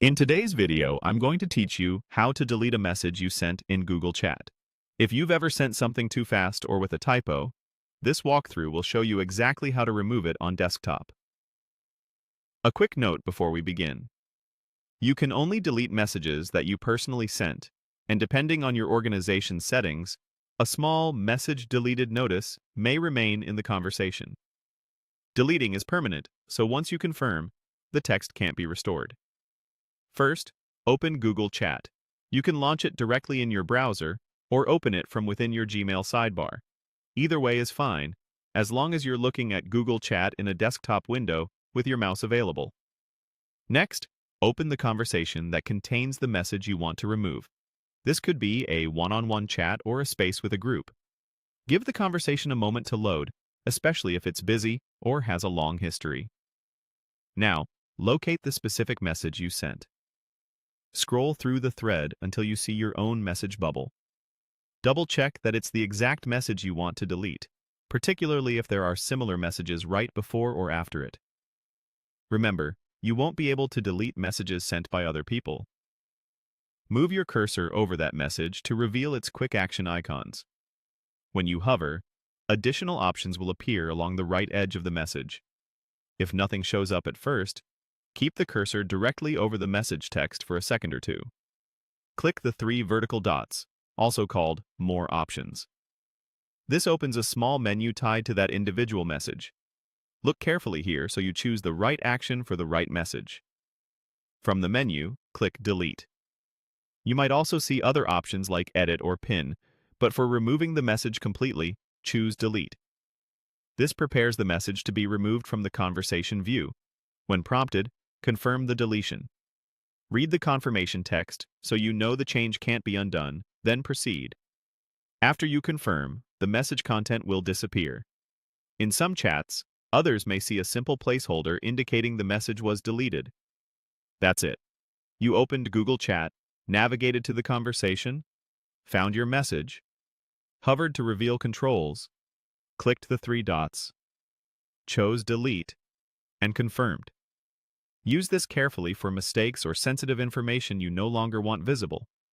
In today's video, I'm going to teach you how to delete a message you sent in Google Chat. If you've ever sent something too fast or with a typo, this walkthrough will show you exactly how to remove it on desktop. A quick note before we begin. You can only delete messages that you personally sent, and depending on your organization's settings, a small message deleted notice may remain in the conversation. Deleting is permanent, so once you confirm, the text can't be restored. First, open Google Chat. You can launch it directly in your browser or open it from within your Gmail sidebar. Either way is fine, as long as you're looking at Google Chat in a desktop window with your mouse available. Next, open the conversation that contains the message you want to remove. This could be a one-on-one chat or a space with a group. Give the conversation a moment to load, especially if it's busy or has a long history. Now, locate the specific message you sent. Scroll through the thread until you see your own message bubble. Double-check that it's the exact message you want to delete, particularly if there are similar messages right before or after it. Remember, you won't be able to delete messages sent by other people. Move your cursor over that message to reveal its quick action icons. When you hover, additional options will appear along the right edge of the message. If nothing shows up at first, keep the cursor directly over the message text for a second or two. Click the three vertical dots, also called More Options. This opens a small menu tied to that individual message. Look carefully here so you choose the right action for the right message. From the menu, click Delete. You might also see other options like Edit or Pin, but for removing the message completely, choose Delete. This prepares the message to be removed from the conversation view. When prompted, confirm the deletion. Read the confirmation text so you know the change can't be undone, then proceed. After you confirm, the message content will disappear. In some chats, others may see a simple placeholder indicating the message was deleted. That's it. You opened Google Chat, navigated to the conversation, found your message, hovered to reveal controls, clicked the three dots, chose Delete, and confirmed. Use this carefully for mistakes or sensitive information you no longer want visible.